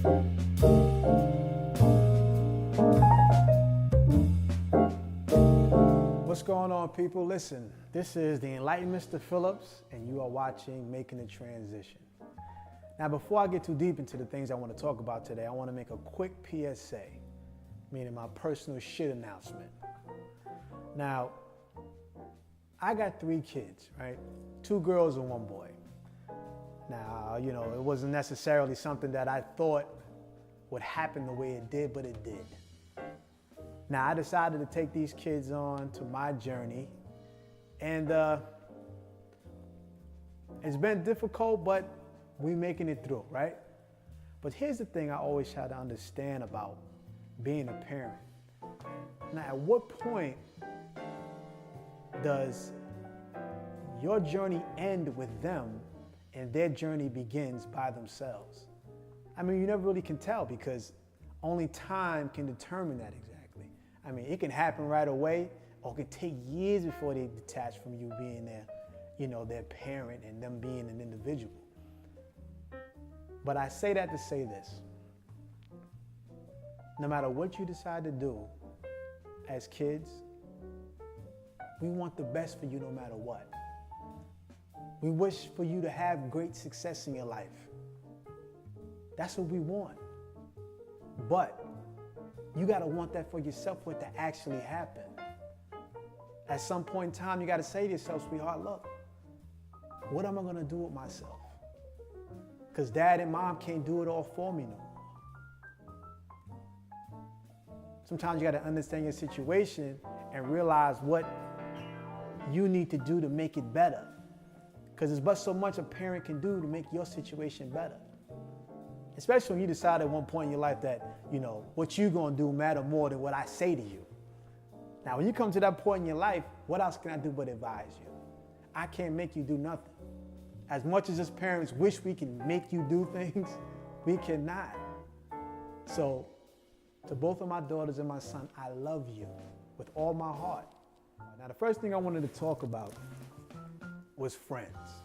What's going on, people? Listen, this is the enlightened Mr. Phillips, and you are watching Making the Transition. Now, before I get too deep into the things I want to talk about today, I want to make a quick PSA, meaning my personal shit announcement. Now, I got 3 kids, right? 2 girls and 1 boy. Now, it wasn't necessarily something that I thought would happen the way it did, but it did. Now, I decided to take these kids on to my journey, and it's been difficult, but we're making it through, right? But here's the thing I always try to understand about being a parent. Now, at what point does your journey end with them and their journey begins by themselves? I mean, you never really can tell because only time can determine that exactly. I mean, it can happen right away, or it can take years before they detach from you being their parent and them being an individual. But I say that to say this. No matter what you decide to do as kids, we want the best for you no matter what. We wish for you to have great success in your life. That's what we want. But you got to want that for yourself for it to actually happen. At some point in time, you got to say to yourself, sweetheart, look, what am I going to do with myself? Because dad and mom can't do it all for me no more. Sometimes you got to understand your situation and realize what you need to do to make it better. Because there's but so much a parent can do to make your situation better. Especially when you decide at one point in your life that, what you're going to do matter more than what I say to you. Now, when you come to that point in your life, what else can I do but advise you? I can't make you do nothing. As much as us parents wish we can make you do things, we cannot. So, to both of my daughters and my son, I love you with all my heart. Now, the first thing I wanted to talk about was friends.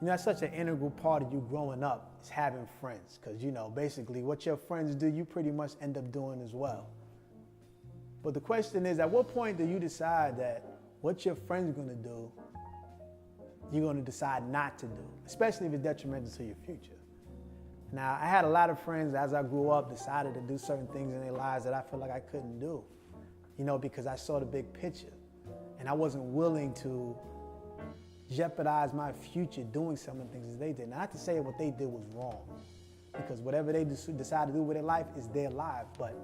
That's such an integral part of you growing up is having friends. Because, basically what your friends do, you pretty much end up doing as well. But the question is, at what point do you decide that what your friends are going to do, you're going to decide not to do, especially if it's detrimental to your future? Now, I had a lot of friends as I grew up decided to do certain things in their lives that I feel like I couldn't do, because I saw the big picture. And I wasn't willing to jeopardize my future doing some of the things that they did. Not to say what they did was wrong, because whatever they decide to do with their life is their life. But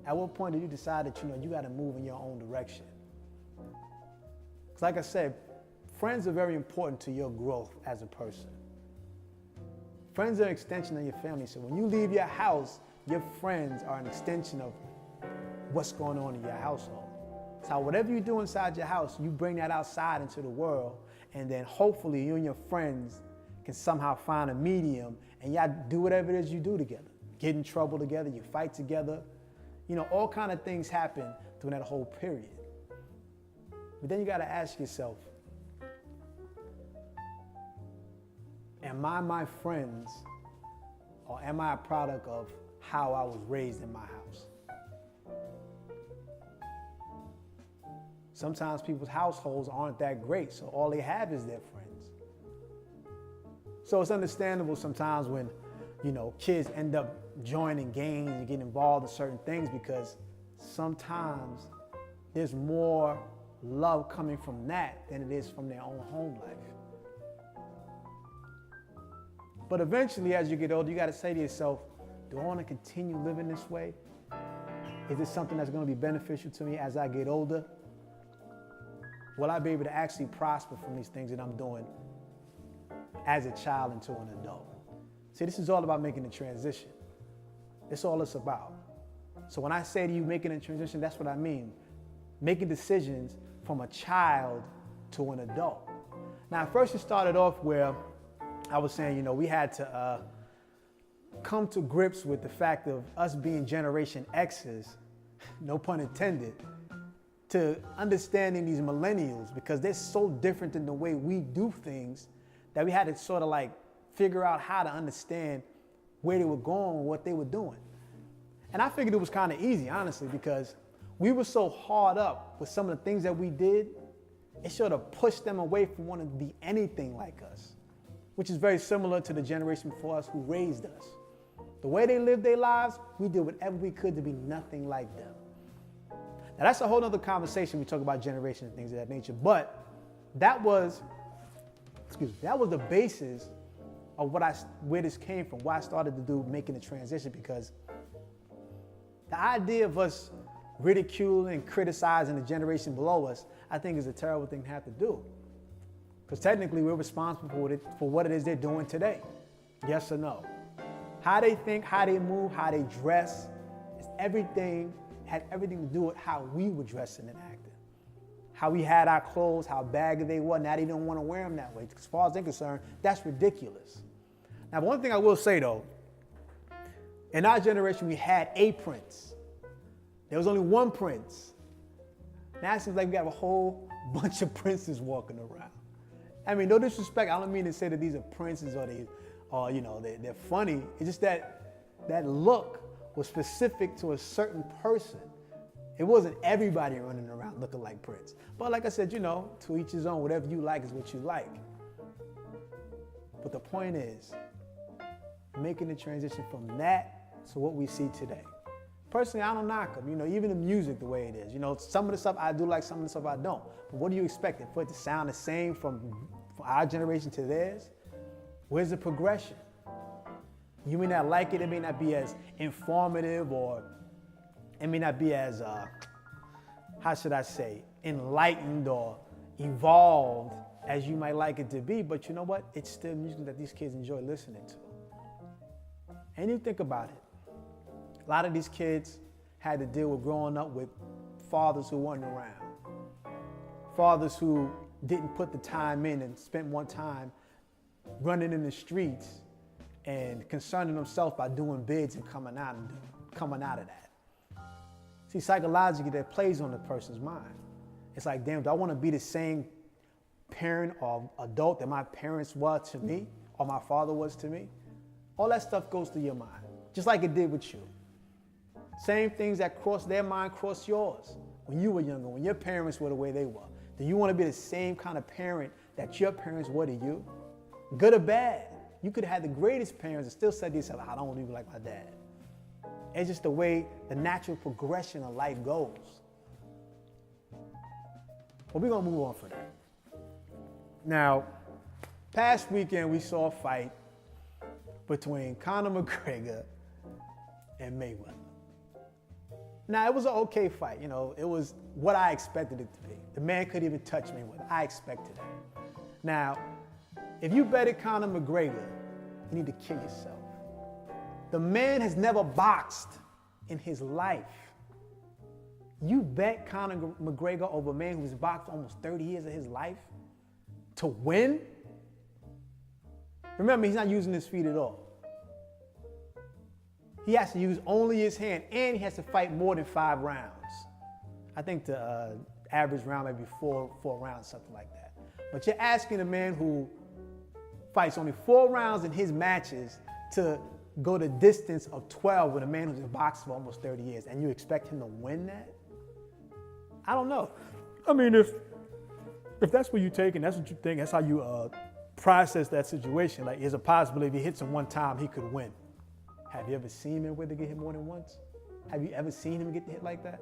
at what point do you decide that you got to move in your own direction? Because like I said, friends are very important to your growth as a person. Friends are an extension of your family. So when you leave your house, your friends are an extension of what's going on in your household. So whatever you do inside your house, you bring that outside into the world, and then hopefully you and your friends can somehow find a medium and y'all do whatever it is you do together. Get in trouble together, you fight together. All kind of things happen during that whole period. But then you got to ask yourself, am I my friends, or am I a product of how I was raised in my house? Sometimes people's households aren't that great, so all they have is their friends. So it's understandable sometimes when, kids end up joining gangs and getting involved in certain things, because sometimes there's more love coming from that than it is from their own home life. But eventually, as you get older, you got to say to yourself, do I want to continue living this way? Is this something that's going to be beneficial to me as I get older? Will I be able to actually prosper from these things that I'm doing as a child into an adult? See, this is all about making the transition. That's all it's about. So when I say to you making a transition, that's what I mean. Making decisions from a child to an adult. Now, at first it started off where I was saying, we had to come to grips with the fact of us being Generation X's, no pun intended, to understanding these millennials, because they're so different than the way we do things that we had to sort of figure out how to understand where they were going, what they were doing. And I figured it was kind of easy, honestly, because we were so hard up with some of the things that we did, it sort of pushed them away from wanting to be anything like us, which is very similar to the generation before us who raised us. The way they lived their lives, we did whatever we could to be nothing like them. Now, that's a whole other conversation. We talk about generation and things of that nature. But that was the basis of where this came from, why I started to do making the transition, because the idea of us ridiculing and criticizing the generation below us, I think is a terrible thing to have to do. Because technically we're responsible for what it is they're doing today. Yes or no? How they think, how they move, how they dress, had everything to do with how we were dressing and acting. How we had our clothes, how baggy they were. Now they don't want to wear them that way. As far as they're concerned, that's ridiculous. Now, one thing I will say though, in our generation, we had a prince. There was only one prince. Now it seems like we have a whole bunch of princes walking around. I mean, no disrespect. I don't mean to say that these are princes or they're funny. It's just that look was specific to a certain person. It wasn't everybody running around looking like Prince. But like I said, to each his own. Whatever you like is what you like. But the point is, making the transition from that to what we see today. Personally, I don't knock them. Even the music, the way it is. Some of the stuff I do like, some of the stuff I don't. But what do you expect? For it to sound the same from our generation to theirs? Where's the progression? You may not like it. It may not be as informative, or it may not be as, enlightened or evolved as you might like it to be. But you know what? It's still music that these kids enjoy listening to. And you think about it. A lot of these kids had to deal with growing up with fathers who weren't around. Fathers who didn't put the time in and spent more time running in the streets and concerning themselves by doing bids and coming out of that. See, psychologically, that plays on the person's mind. It's like, damn, do I want to be the same parent or adult that my parents were to me or my father was to me? All that stuff goes through your mind, just like it did with you. Same things that crossed their mind crossed yours when you were younger, when your parents were the way they were. Do you want to be the same kind of parent that your parents were to you? Good or bad? You could have had the greatest parents and still said to yourself, I don't want to be like my dad. It's just the way the natural progression of life goes. But we're going to move on from that. Now, past weekend we saw a fight between Conor McGregor and Mayweather. Now, it was an okay fight. It was what I expected it to be. The man couldn't even touch Mayweather. I expected that. Now, if you betted Conor McGregor, you need to kill yourself. The man has never boxed in his life. You bet Conor McGregor over a man who's boxed almost 30 years of his life to win? Remember, he's not using his feet at all. He has to use only his hand, and he has to fight more than 5 rounds. I think the average round may be four rounds, something like that. But you're asking a man who fights only 4 rounds in his matches to go the distance of 12 with a man who's been boxing for almost 30 years, and you expect him to win that? I don't know. I mean, if that's what you take and that's what you think, that's how you process that situation. Like, there's a possibility if he hits him one time, he could win. Have you ever seen Mayweather get hit more than once? Have you ever seen him get hit like that?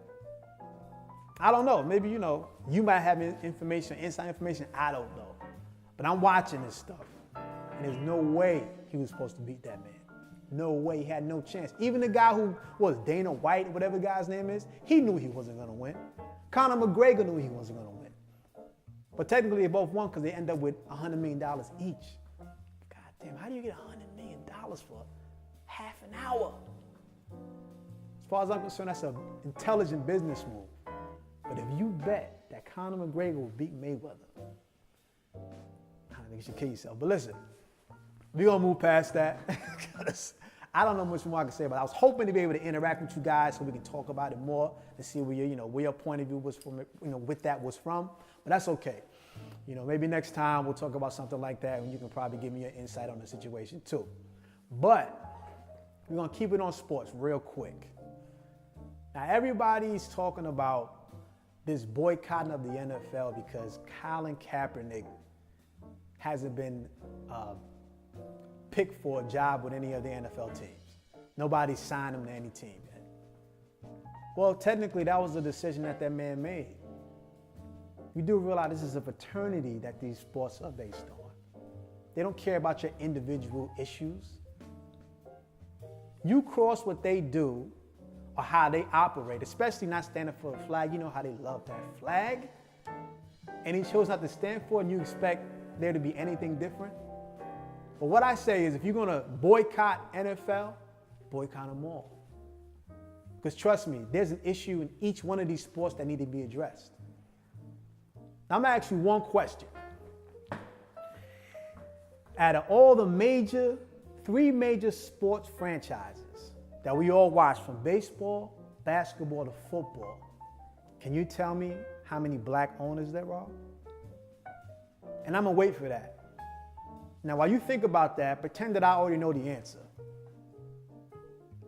I don't know. Maybe, you might have inside information I don't know. But I'm watching this stuff. And there's no way he was supposed to beat that man. No way. He had no chance. Even the guy who was Dana White, whatever the guy's name is, he knew he wasn't going to win. Conor McGregor knew he wasn't going to win. But technically they both won because they end up with $100 million each. God damn, how do you get $100 million for half an hour? As far as I'm concerned, that's an intelligent business move. But if you bet that Conor McGregor will beat Mayweather, I don't think you should kill yourself. But listen, we're going to move past that. I don't know much more I can say, but I was hoping to be able to interact with you guys so we can talk about it more and see where your point of view was from, with that was from. But that's okay. Maybe next time we'll talk about something like that, and you can probably give me your insight on the situation too. But We're going to keep it on sports real quick. Now, everybody's talking about this boycotting of the NFL because Colin Kaepernick hasn't been picked for a job with any of the NFL teams. Nobody signed him to any team yet. Well, technically, that was a decision that man made. You do realize this is a fraternity that these sports are based on. They don't care about your individual issues. You cross what they do or how they operate, especially not standing for a flag. You know how they love that flag. And he chose not to stand for it, and you expect there to be anything different. But what I say is if you're going to boycott NFL, boycott them all. Because trust me, there's an issue in each one of these sports that need to be addressed. Now, I'm going to ask you one question. Out of all the three major sports franchises that we all watch, from baseball, basketball, to football, can you tell me how many black owners there are? And I'm going to wait for that. Now, while you think about that, pretend that I already know the answer.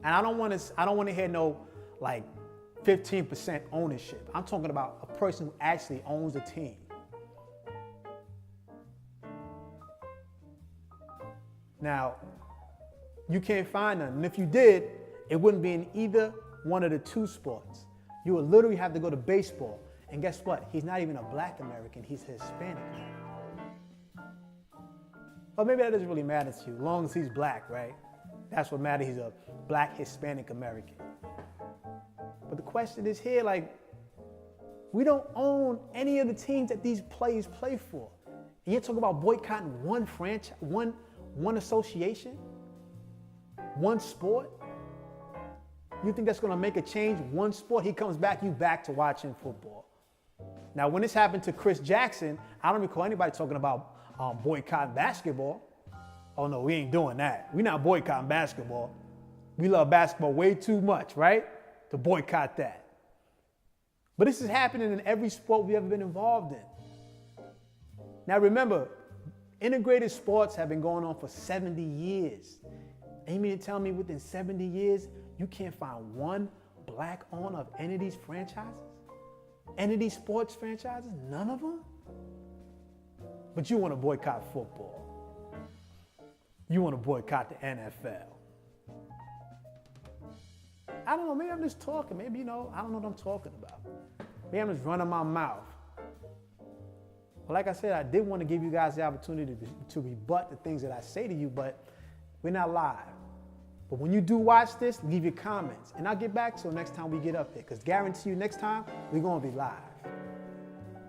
And I don't want to hear no like 15% ownership. I'm talking about a person who actually owns a team. Now, you can't find none. And if you did, it wouldn't be in either one of the two sports. You would literally have to go to baseball. And guess what? He's not even a black American. He's Hispanic American. But maybe that doesn't really matter to you, as long as he's black, right? That's what matters. He's a black Hispanic American. But the question is here, like, we don't own any of the teams that these players play for. And you're talking about boycotting one franchise, one association, one sport? You think that's going to make a change? One sport, he comes back, you back to watching football. Now, when this happened to Chris Jackson, I don't recall anybody talking about boycotting basketball. Oh no, we ain't doing that. We're not boycotting basketball. We love basketball way too much, right? To boycott that. But this is happening in every sport we've ever been involved in. Now remember, integrated sports have been going on for 70 years. And you mean to tell me within 70 years, you can't find one black owner of any of these franchises? Any of these sports franchises? None of them? But you want to boycott football. You want to boycott the NFL. I don't know, maybe I'm just talking. Maybe, I don't know what I'm talking about. Maybe I'm just running my mouth. But like I said, I did want to give you guys the opportunity to rebut the things that I say to you, but we're not live. But when you do watch this, leave your comments. And I'll get back to it next time we get up there. Because guarantee you next time, we're going to be live.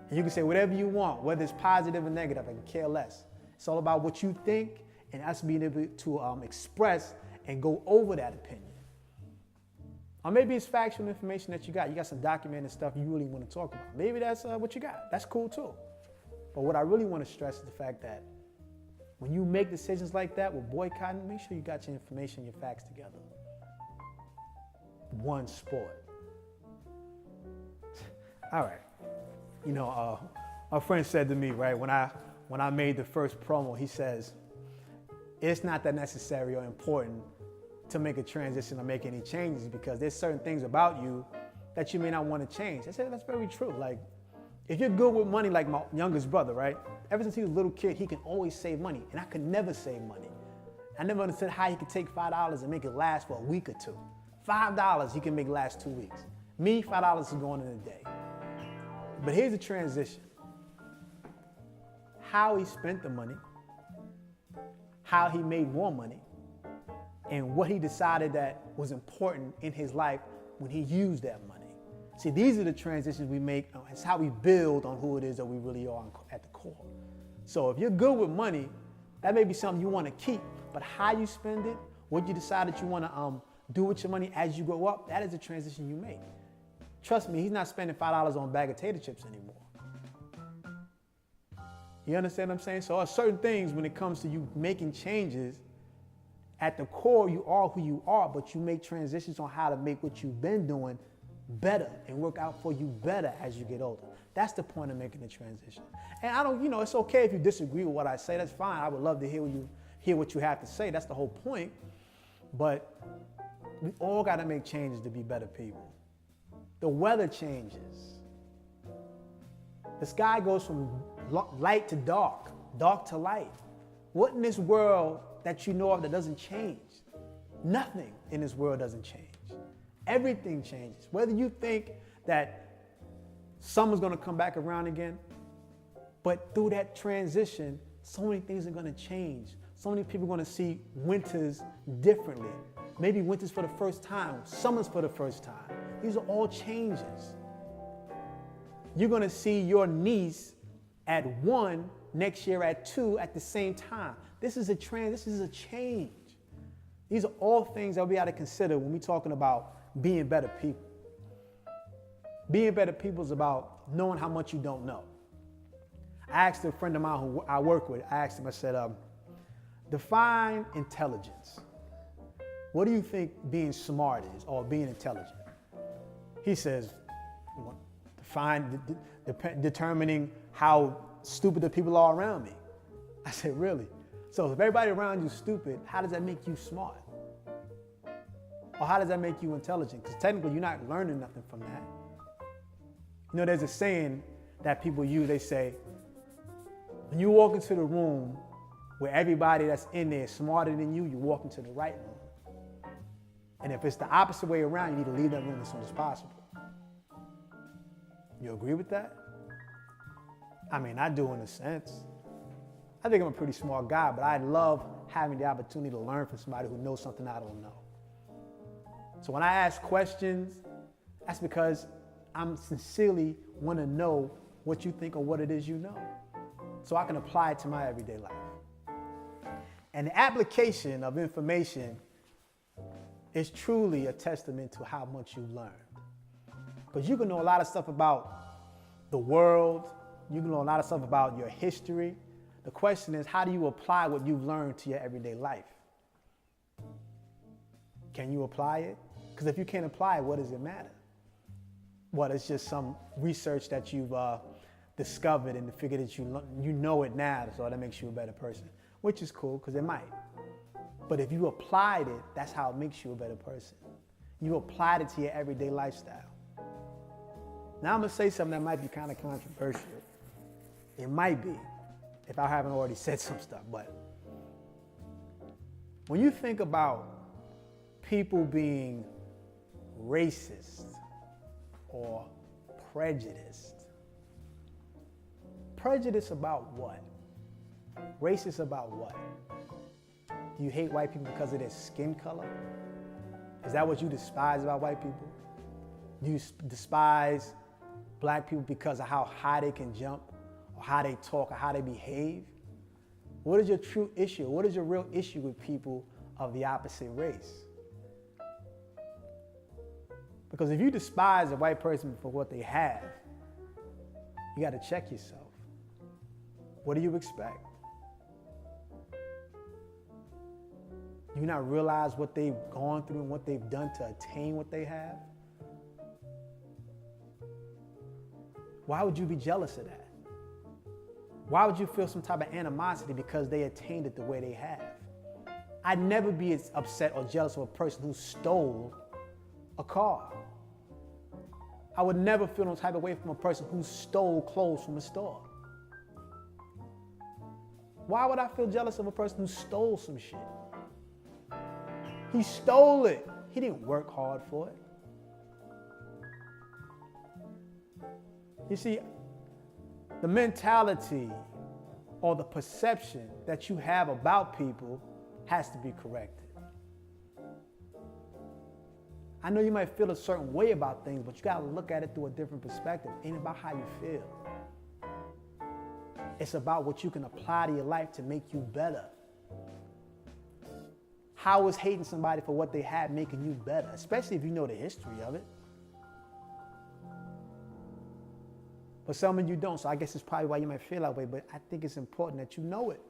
And you can say whatever you want, whether it's positive or negative, I can care less. It's all about what you think and us being able to express and go over that opinion. Or maybe it's factual information that you got. You got some documented stuff you really want to talk about. Maybe that's what you got. That's cool too. But what I really want to stress is the fact that when you make decisions like that with boycotting, make sure you got your information, your facts together. One sport. All right. My friend said to me, right, when I made the first promo, he says, it's not that necessary or important to make a transition or make any changes because there's certain things about you that you may not want to change. I said, that's very true. Like, if you're good with money, like my youngest brother, right? Ever since he was a little kid, he can always save money, and I could never save money. I never understood how he could take $5 and make it last for a week or two. $5 he can make last 2 weeks. Me, $5 is going in a day. But here's the transition. How he spent the money, how he made more money, and what he decided that was important in his life when he used that money. See, these are the transitions we make. It's how we build on who it is that we really are at the core. So if you're good with money, that may be something you want to keep, but how you spend it, what you decide that you want to do with your money as you grow up, that is the transition you make. Trust me, he's not spending $5 on a bag of potato chips anymore. You understand what I'm saying? So there are certain things when it comes to you making changes, at the core, you are who you are, but you make transitions on how to make what you've been doing better and work out for you better as you get older. That's the point of making the transition. And it's okay if you disagree with what I say. That's fine. I would love to hear what you have to say. That's the whole point. But we all got to make changes to be better people. The weather changes. The sky goes from light to dark, dark to light. What in this world that you know of that doesn't change? Nothing in this world doesn't change. Everything changes. Whether you think that summer's going to come back around again, but through that transition, so many things are going to change. So many people are going to see winters differently. Maybe winters for the first time, summers for the first time. These are all changes. You're going to see your niece at 1, next year at 2, at the same time. This is a trend. This is a change. These are all things that we got to consider when we're talking about being better people. Being better people is about knowing how much you don't know. I asked a friend of mine who I work with, I asked him, I said, define intelligence. What do you think being smart is or being intelligent? He says, determining how stupid the people are around me. I said, really? So if everybody around you is stupid, how does that make you smart? Or how does that make you intelligent? Because technically you're not learning nothing from that. You know, there's a saying that people use, they say, when you walk into the room where everybody that's in there is smarter than you, you walk into the right room. And if it's the opposite way around, you need to leave that room as soon as possible. You agree with that? I mean, I do in a sense. I think I'm a pretty smart guy, but I love having the opportunity to learn from somebody who knows something I don't know. So when I ask questions, that's because I'm sincerely want to know what you think or what it is you know, so I can apply it to my everyday life. And the application of information is truly a testament to how much you learned. Because you can know a lot of stuff about the world, you can know a lot of stuff about your history. The question is, how do you apply what you've learned to your everyday life? Can you apply it? Because if you can't apply it, what does it matter? What, it's just some research that you've discovered and figured that you know it now, so that makes you a better person, which is cool, because it might. But if you applied it, that's how it makes you a better person. You applied it to your everyday lifestyle. Now I'm going to say something that might be kind of controversial. It might be, if I haven't already said some stuff, but when you think about people being racist or prejudiced, prejudice about what? Racist about what? Do you hate white people because of their skin color? Is that what you despise about white people? Do you despise black people because of how high they can jump, or how they talk, or how they behave? What is your true issue? What is your real issue with people of the opposite race? Because if you despise a white person for what they have, you got to check yourself. What do you expect? Do you not realize what they've gone through and what they've done to attain what they have? Why would you be jealous of that? Why would you feel some type of animosity because they attained it the way they have? I'd never be as upset or jealous of a person who stole a car. I would never feel no type of way from a person who stole clothes from a store. Why would I feel jealous of a person who stole some shit? He stole it. He didn't work hard for it. You see, the mentality or the perception that you have about people has to be corrected. I know you might feel a certain way about things, but you got to look at it through a different perspective. It ain't about how you feel. It's about what you can apply to your life to make you better. How is hating somebody for what they have making you better, especially if you know the history of it? But some of you don't, so I guess it's probably why you might feel that way, but I think it's important that you know it.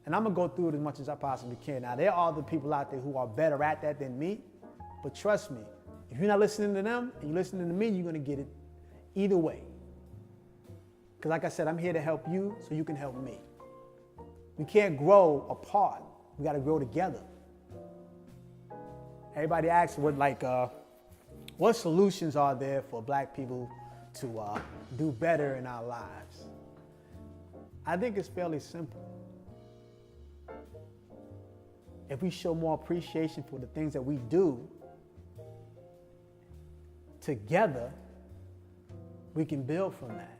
And I'm going to go through it as much as I possibly can. Now, there are other people out there who are better at that than me, but trust me, if you're not listening to them and you're listening to me, you're going to get it either way. Because like I said, I'm here to help you so you can help me. We can't grow apart. We got to grow together. Everybody asks what solutions are there for black people to do better in our lives. I think it's fairly simple. If we show more appreciation for the things that we do together, we can build from that.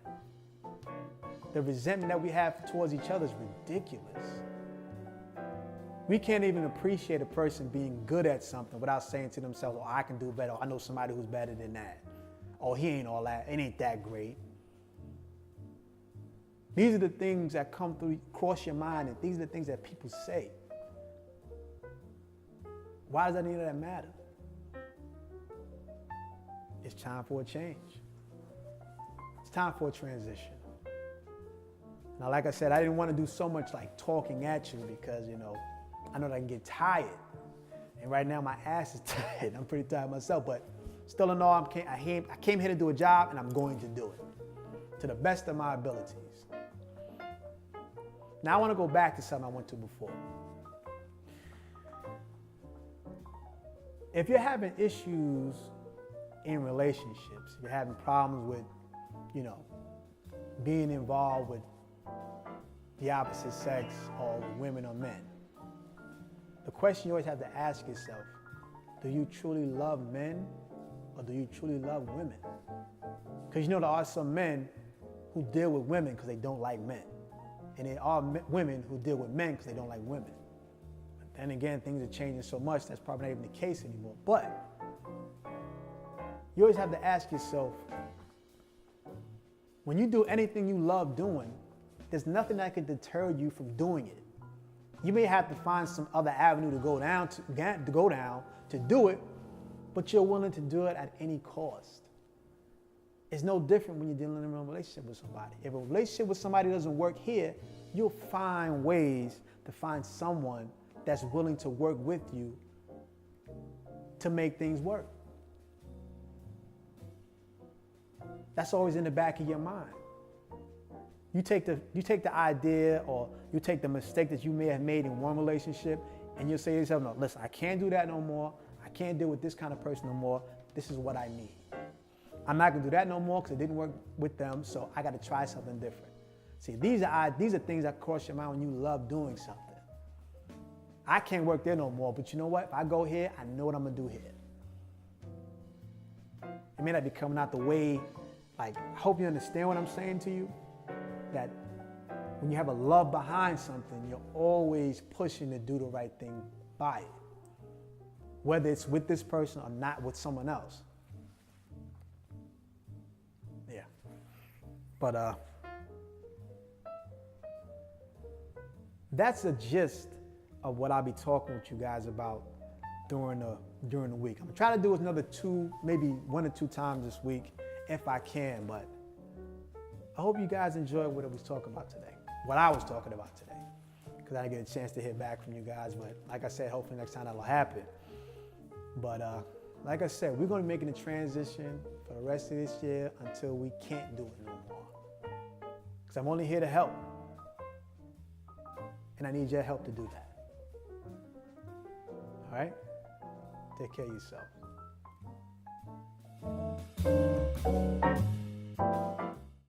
The resentment that we have towards each other is ridiculous. We can't even appreciate a person being good at something without saying to themselves, oh, I can do better. Or, I know somebody who's better than that. Oh, he ain't all that. It ain't that great. These are the things that come through, cross your mind, and these are the things that people say. Why does any of that matter? It's time for a change. It's time for a transition. Now, like I said, I didn't want to do so much like talking at you because, I know that I can get tired. And right now my ass is tired. I'm pretty tired myself, but still in all, I came here to do a job and I'm going to do it to the best of my abilities. Now I want to go back to something I went to before. If you're having issues in relationships, if you're having problems with, being involved with the opposite sex or with women or men, the question you always have to ask yourself, do you truly love men or do you truly love women? Because there are some men who deal with women because they don't like men. And there are women who deal with men because they don't like women. But then again, things are changing so much that's probably not even the case anymore. But you always have to ask yourself, when you do anything you love doing, there's nothing that can deter you from doing it. You may have to find some other avenue to go down to do it, but you're willing to do it at any cost. It's no different when you're dealing in a relationship with somebody. If a relationship with somebody doesn't work here, you'll find ways to find someone that's willing to work with you to make things work. That's always in the back of your mind. You take the idea or you take the mistake that you may have made in one relationship and you'll say to yourself, no, listen, I can't do that no more. I can't deal with this kind of person no more. This is what I need. I'm not gonna do that no more because it didn't work with them, so I gotta try something different. See, these are things that cross your mind when you love doing something. I can't work there no more, but you know what? If I go here, I know what I'm gonna do here. It may not be coming out the way, I hope you understand what I'm saying to you, that when you have a love behind something, you're always pushing to do the right thing by it, whether it's with this person or not with someone else. Yeah. But that's the gist of what I'll be talking with you guys about during the week. I'm gonna try to do another 2, maybe 1 or 2 times this week if I can, but I hope you guys enjoyed what I was talking about today, because I didn't get a chance to hear back from you guys, but like I said, hopefully next time that'll happen. But like I said, we're gonna be making a transition for the rest of this year until we can't do it no more, because I'm only here to help, and I need your help to do that. All right? Take care of yourself.